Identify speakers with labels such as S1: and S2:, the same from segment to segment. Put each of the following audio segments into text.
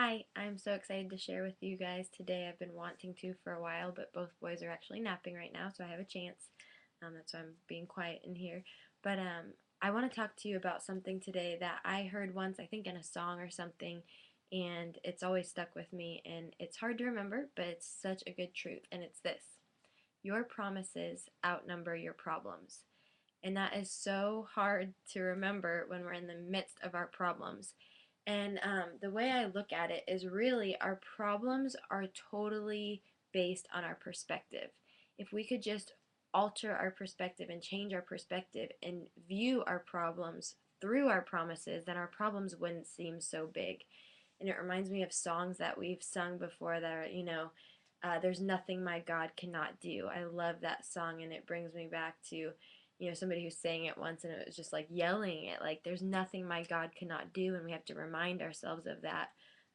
S1: Hi, I'm so excited to share with you guys today. I've been wanting to for a while, but both boys are actually napping right now, so I have a chance. That's why I'm being quiet in here. But I want to talk to you about something today that I heard once, I think in a song or something, and it's always stuck with me, and it's hard to remember, but it's such a good truth, and it's this: your promises outnumber your problems. And that is so hard to remember when we're in the midst of our problems. And the way I look at it is really our problems are totally based on our perspective. If we could just alter our perspective and change our perspective and view our problems through our promises, then our problems wouldn't seem so big. And it reminds me of songs that we've sung before that are, there's nothing my God cannot do. I love that song, and it brings me back to, somebody who sang it once, and it was just like yelling it, like, there's nothing my God cannot do, and we have to remind ourselves of that.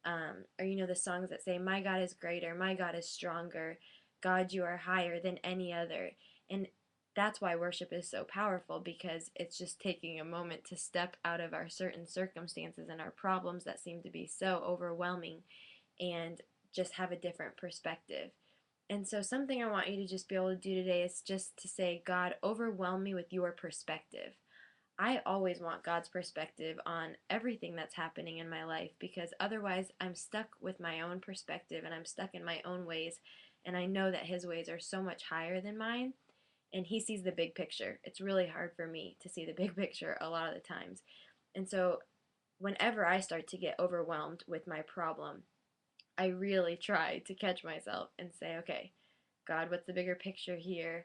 S1: Or, the songs that say, my God is greater, my God is stronger, God, you are higher than any other. And that's why worship is so powerful, because it's just taking a moment to step out of our certain circumstances and our problems that seem to be so overwhelming and just have a different perspective. And so, something I want you to just be able to do today is just to say, God, overwhelm me with your perspective. I always want God's perspective on everything that's happening in my life, because otherwise I'm stuck with my own perspective and I'm stuck in my own ways. And I know that His ways are so much higher than mine, and He sees the big picture. It's really hard for me to see the big picture a lot of the times. And so, whenever I start to get overwhelmed with my problem, I really try to catch myself and say, okay, God, what's the bigger picture here?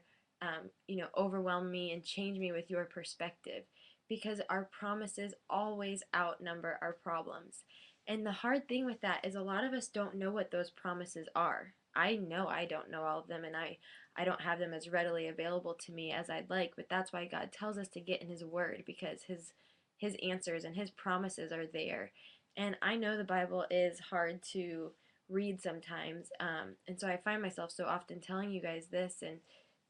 S1: Overwhelm me and change me with your perspective, because our promises always outnumber our problems. And the hard thing with that is a lot of us don't know what those promises are. I know I don't know all of them, and I don't have them as readily available to me as I'd like, but that's why God tells us to get in His Word, because His answers and His promises are there. And I know the Bible is hard to read sometimes. And so I find myself so often telling you guys this and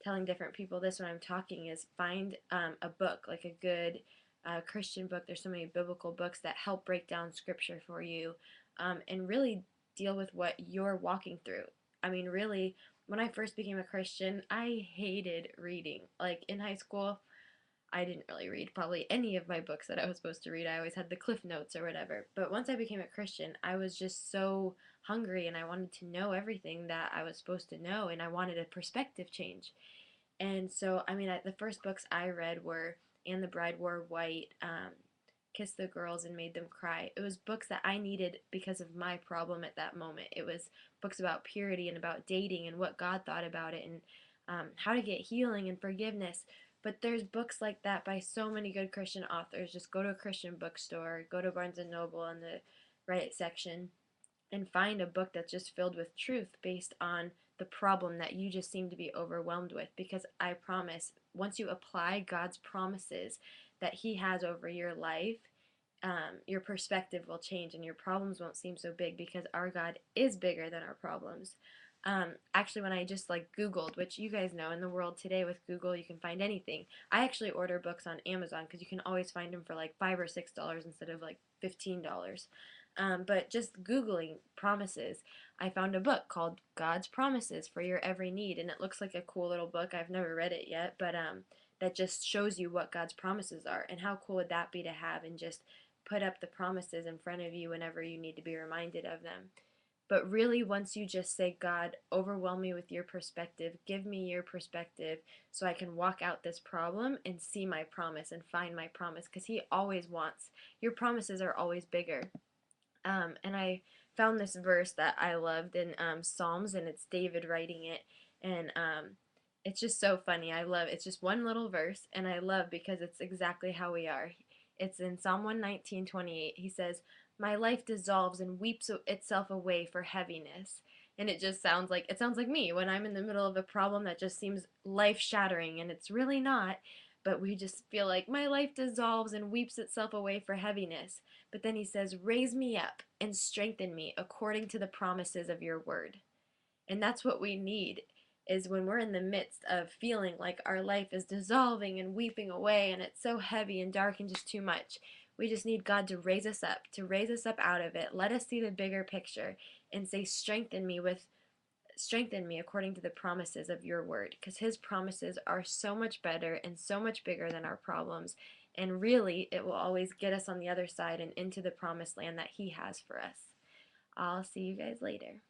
S1: telling different people this when I'm talking is find a book, like a good Christian book. There's so many biblical books that help break down scripture for you, and really deal with what you're walking through. I mean, really, when I first became a Christian, I hated reading. Like in high school, I didn't really read probably any of my books that I was supposed to read. I always had the Cliff Notes or whatever. But once I became a Christian, I was just so hungry, and I wanted to know everything that I was supposed to know, and I wanted a perspective change. And so, I mean, the first books I read were And the Bride Wore White, Kiss the Girls and Made Them Cry. It was books that I needed because of my problem at that moment. It was books about purity and about dating and what God thought about it, and how to get healing and forgiveness. But there's books like that by so many good Christian authors. Just go to a Christian bookstore, go to Barnes and Noble in the Reddit section, and find a book that's just filled with truth based on the problem that you just seem to be overwhelmed with. Because I promise, once you apply God's promises that He has over your life, your perspective will change and your problems won't seem so big, because our God is bigger than our problems. Actually, when I just like Googled, which you guys know in the world today with Google, you can find anything. I actually order books on Amazon because you can always find them for like $5 or $6 instead of like $15. But just Googling promises, I found a book called God's Promises for Your Every Need, and it looks like a cool little book. I've never read it yet, but that just shows you what God's promises are. And how cool would that be to have and just put up the promises in front of you whenever you need to be reminded of them? But really, once you just say, God, overwhelm me with your perspective, give me your perspective so I can walk out this problem and see my promise and find my promise, because He always wants, your promises are always bigger. And I found this verse that I loved in Psalms, and it's David writing it. And it's just so funny. I love it's just one little verse, and I love because it's exactly how we are. It's in Psalm 119:28. He says, my life dissolves and weeps itself away for heaviness. And it sounds like me when I'm in the middle of a problem that just seems life shattering, and it's really not. But we just feel like my life dissolves and weeps itself away for heaviness. But then he says, raise me up and strengthen me according to the promises of your word. And that's what we need, is when we're in the midst of feeling like our life is dissolving and weeping away and it's so heavy and dark and just too much. We just need God to raise us up out of it. Let us see the bigger picture and say, strengthen me according to the promises of your word, because his promises are so much better and so much bigger than our problems. And really, it will always get us on the other side and into the promised land that he has for us. I'll see you guys later.